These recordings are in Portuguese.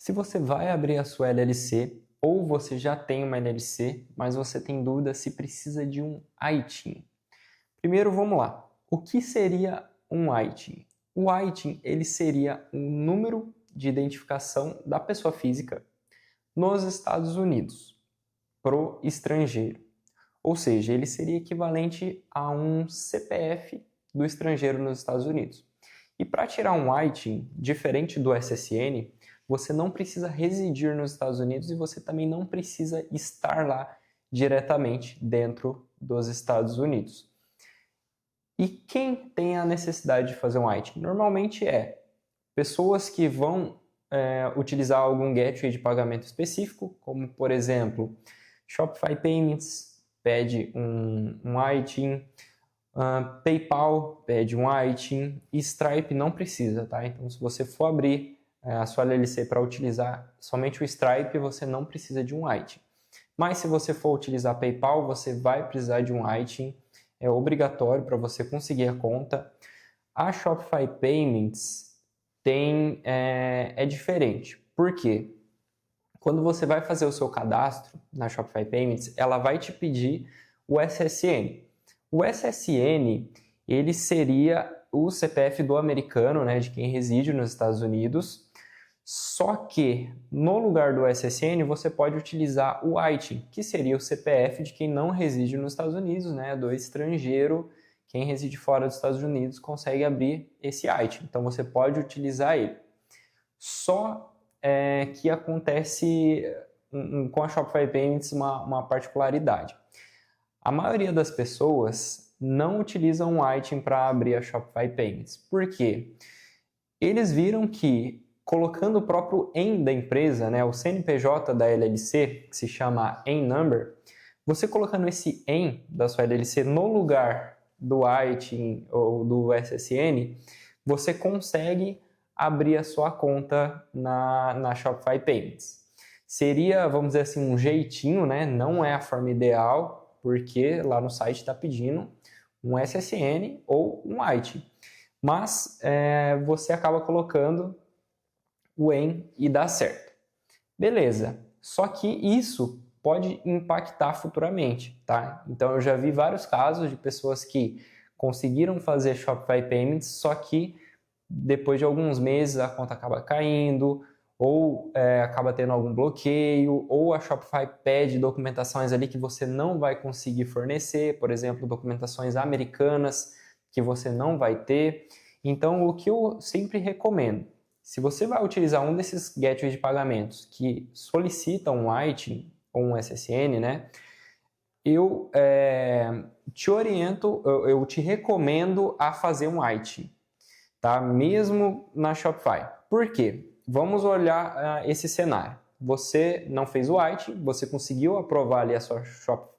Se você vai abrir a sua LLC ou você já tem uma LLC, mas você tem dúvida se precisa de um ITIN. Primeiro, vamos lá. O que seria um ITIN? O ITIN ele seria um número de identificação da pessoa física nos Estados Unidos, pro estrangeiro. Ou seja, ele seria equivalente a um CPF do estrangeiro nos Estados Unidos. E para tirar um ITIN, diferente do SSN, você não precisa residir nos Estados Unidos e você também não precisa estar lá diretamente dentro dos Estados Unidos. E quem tem a necessidade de fazer um ITIN? Normalmente pessoas que vão utilizar algum gateway de pagamento específico, como por exemplo, Shopify Payments pede um ITIN, PayPal pede um ITIN, e Stripe não precisa, tá? Então, se você for abrir a sua LLC para utilizar somente o Stripe, você não precisa de um ITIN. Mas se você for utilizar PayPal, você vai precisar de um ITIN, é obrigatório para você conseguir a conta. A Shopify Payments é diferente. Por quê? Quando você vai fazer o seu cadastro na Shopify Payments, ela vai te pedir o SSN. O SSN, ele seria o CPF do americano, né, de quem reside nos Estados Unidos. Só que, no lugar do SSN, você pode utilizar o ITIN, que seria o CPF de quem não reside nos Estados Unidos, né, do estrangeiro. Quem reside fora dos Estados Unidos consegue abrir esse ITIN, então você pode utilizar ele. Só que acontece com a Shopify Payments uma particularidade. A maioria das pessoas não utilizam um ITIN para abrir a Shopify Payments. Por quê? Eles viram que colocando o próprio EN da empresa, né, o CNPJ da LLC, que se chama EN Number, você colocando esse EN da sua LLC no lugar do ITIN ou do SSN, você consegue abrir a sua conta na Shopify Payments. Seria, vamos dizer assim, um jeitinho, né? Não é a forma ideal, porque lá no site está pedindo um SSN ou um ITIN. Mas você acaba colocando o EN e dá certo. Beleza, só que isso pode impactar futuramente, tá? Então eu já vi vários casos de pessoas que conseguiram fazer Shopify Payments, só que depois de alguns meses a conta acaba caindo, ou acaba tendo algum bloqueio, ou a Shopify pede documentações ali que você não vai conseguir fornecer, por exemplo, documentações americanas que você não vai ter. Então, o que eu sempre recomendo, se você vai utilizar um desses gateways de pagamentos que solicitam um ITIN ou um SSN, né, eu te oriento, eu te recomendo a fazer um ITIN, tá? Mesmo na Shopify. Por quê? Vamos olhar esse cenário. Você não fez o ITIN, você conseguiu aprovar ali a sua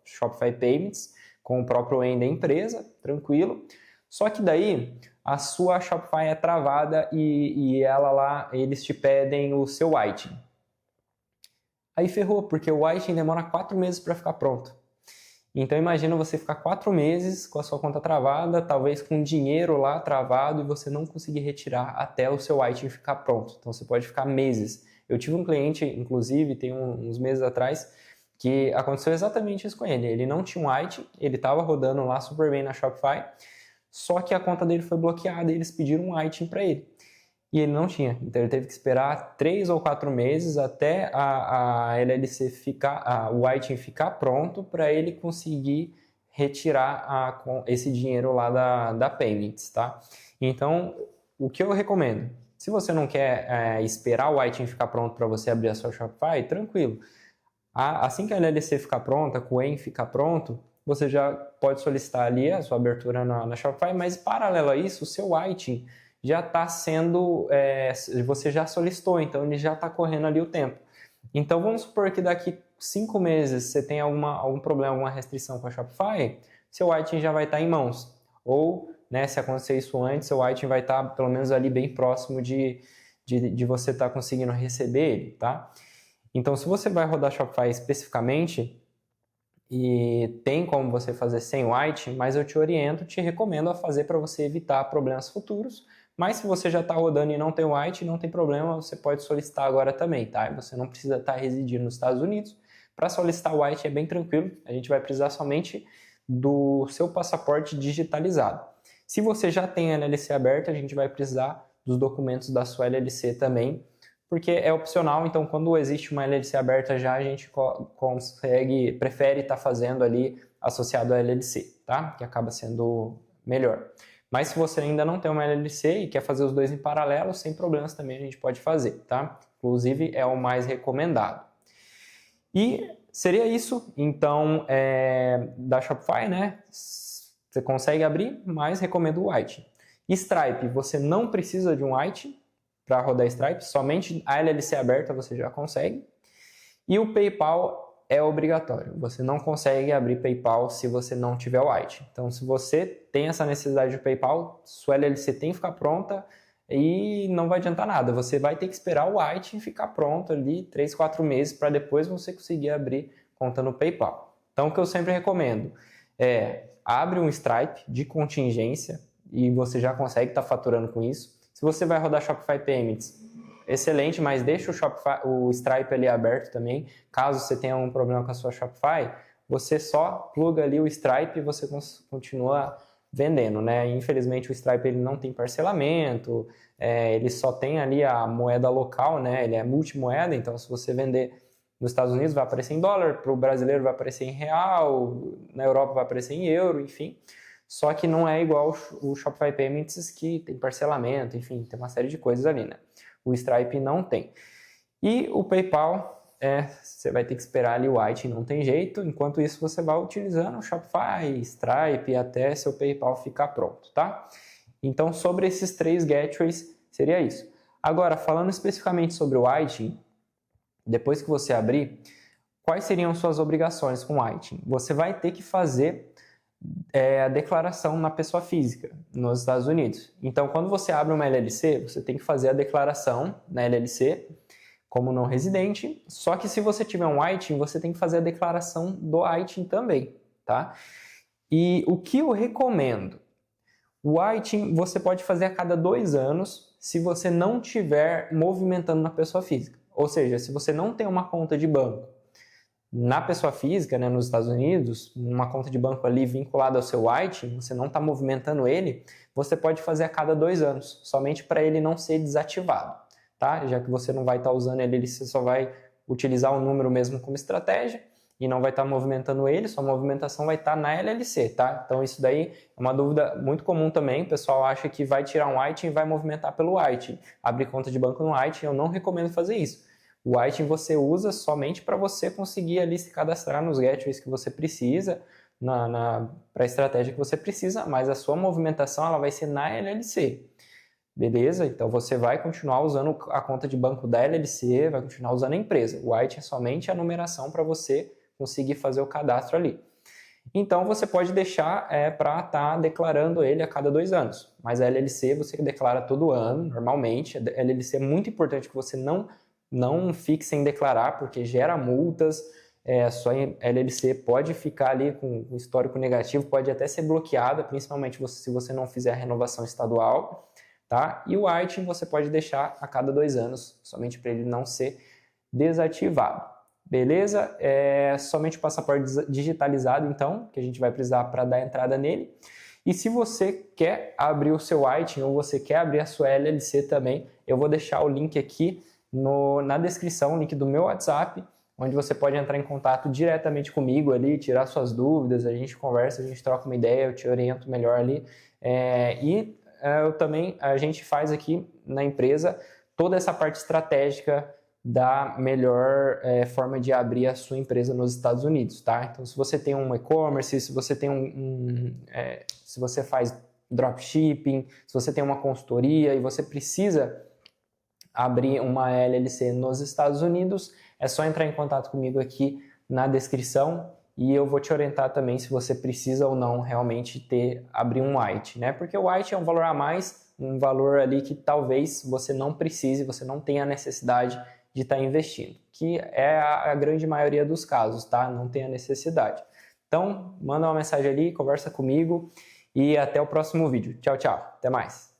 Shopify Payments com o próprio EN da empresa, tranquilo. Só que daí a sua Shopify é travada e ela lá, eles te pedem o seu ITIN. Aí ferrou, porque o ITIN demora 4 meses para ficar pronto. Então imagina você ficar 4 meses com a sua conta travada, talvez com dinheiro lá travado, e você não conseguir retirar até o seu ITIN ficar pronto. Então você pode ficar meses. Eu tive um cliente, inclusive, tem uns meses atrás, que aconteceu exatamente isso com ele. Ele não tinha um ITIN, ele estava rodando lá super bem na Shopify, só que a conta dele foi bloqueada e eles pediram um ITIN para ele. E ele não tinha, então ele teve que esperar 3 ou 4 meses até a LLC o ITIN ficar pronto para ele conseguir retirar esse dinheiro lá da Payments, tá? Então, o que eu recomendo? Se você não quer esperar o ITIN ficar pronto para você abrir a sua Shopify, tranquilo. Assim que a LLC ficar pronta, com o EN ficar pronto, você já pode solicitar ali a sua abertura na Shopify, mas paralelo a isso, o seu ITIN já está sendo, você já solicitou, então ele já está correndo ali o tempo. Então vamos supor que daqui 5 meses você tem algum problema, alguma restrição com a Shopify, seu ITIN já vai estar em mãos. Ou, né, se acontecer isso antes, seu ITIN vai estar pelo menos ali bem próximo de você estar conseguindo receber ele, tá? Então se você vai rodar Shopify especificamente, e tem como você fazer sem o ITIN, mas eu te oriento, te recomendo a fazer para você evitar problemas futuros, Mas se você já está rodando e não tem o white, não tem problema, você pode solicitar agora também, tá? Você não precisa estar residindo nos Estados Unidos. Para solicitar o white é bem tranquilo, a gente vai precisar somente do seu passaporte digitalizado. Se você já tem a LLC aberta, a gente vai precisar dos documentos da sua LLC também, porque é opcional, então quando existe uma LLC aberta já, a gente prefere estar fazendo ali associado à LLC, tá? Que acaba sendo melhor. Mas se você ainda não tem uma LLC e quer fazer os dois em paralelo, sem problemas também a gente pode fazer, tá? Inclusive é o mais recomendado. E seria isso, então, da Shopify, né? Você consegue abrir, mas recomendo o White. Stripe, você não precisa de um White para rodar Stripe, somente a LLC aberta você já consegue. E o PayPal é obrigatório, você não consegue abrir PayPal se você não tiver o White. Então, se você tem essa necessidade de PayPal, sua LLC tem que ficar pronta e não vai adiantar nada. Você vai ter que esperar o White ficar pronto ali 3, 4 meses para depois você conseguir abrir conta no PayPal. Então, o que eu sempre recomendo é abre um Stripe de contingência e você já consegue estar faturando com isso. Se você vai rodar Shopify Payments, excelente, mas deixa o Stripe ali aberto também. Caso você tenha um problema com a sua Shopify, você só pluga ali o Stripe e você continua vendendo, né? Infelizmente o Stripe ele não tem parcelamento, ele só tem ali a moeda local, né? Ele é multimoeda, então se você vender nos Estados Unidos vai aparecer em dólar, para o brasileiro vai aparecer em real, na Europa vai aparecer em euro, enfim. Só que não é igual o Shopify Payments que tem parcelamento, enfim, tem uma série de coisas ali, né? O Stripe não tem. E o PayPal, você vai ter que esperar ali o White, não tem jeito. Enquanto isso, você vai utilizando o Shopify, Stripe, até seu PayPal ficar pronto, tá? Então, sobre esses 3 gateways, seria isso. Agora, falando especificamente sobre o White, depois que você abrir, quais seriam suas obrigações com o White? Você vai ter que fazer a declaração na pessoa física nos Estados Unidos. Então, quando você abre uma LLC, você tem que fazer a declaração na LLC como não residente, só que se você tiver um ITIN, você tem que fazer a declaração do ITIN também, tá? E o que eu recomendo? O ITIN você pode fazer a cada 2 anos se você não estiver movimentando na pessoa física. Ou seja, se você não tem uma conta de banco na pessoa física, né, nos Estados Unidos, uma conta de banco ali vinculada ao seu ITIN, você não está movimentando ele, você pode fazer a cada 2 anos, somente para ele não ser desativado, tá? Já que você não vai estar usando ele, você só vai utilizar o número mesmo como estratégia e não vai estar movimentando ele, sua movimentação vai estar na LLC, tá? Então isso daí é uma dúvida muito comum também, o pessoal acha que vai tirar um ITIN e vai movimentar pelo ITIN, abrir conta de banco no ITIN, eu não recomendo fazer isso. O ITIN você usa somente para você conseguir ali se cadastrar nos gateways que você precisa, para a estratégia que você precisa, mas a sua movimentação ela vai ser na LLC. Beleza? Então você vai continuar usando a conta de banco da LLC, vai continuar usando a empresa. O ITIN é somente a numeração para você conseguir fazer o cadastro ali. Então você pode deixar para estar declarando ele a cada 2 anos. Mas a LLC você declara todo ano, normalmente. A LLC é muito importante que você não fique sem declarar, porque gera multas, a sua LLC pode ficar ali com um histórico negativo, pode até ser bloqueada, principalmente se você não fizer a renovação estadual, tá? E o ITIN você pode deixar a cada 2 anos, somente para ele não ser desativado. Beleza? Somente o passaporte digitalizado, então, que a gente vai precisar para dar entrada nele. E se você quer abrir o seu ITIN ou você quer abrir a sua LLC também, eu vou deixar o link aqui na descrição, o link do meu WhatsApp, onde você pode entrar em contato diretamente comigo ali, tirar suas dúvidas, a gente conversa, a gente troca uma ideia, eu te oriento melhor ali. A gente faz aqui na empresa toda essa parte estratégica da melhor forma de abrir a sua empresa nos Estados Unidos, tá? Então, se você tem um e-commerce, se você tem se você faz dropshipping, se você tem uma consultoria e você precisa abrir uma LLC nos Estados Unidos, é só entrar em contato comigo aqui na descrição e eu vou te orientar também se você precisa ou não realmente abrir um ITIN, né? Porque o ITIN é um valor a mais, um valor ali que talvez você não precise, você não tenha necessidade de estar investindo, que é a grande maioria dos casos, tá? Não tem a necessidade. Então, manda uma mensagem ali, conversa comigo e até o próximo vídeo. Tchau, tchau. Até mais.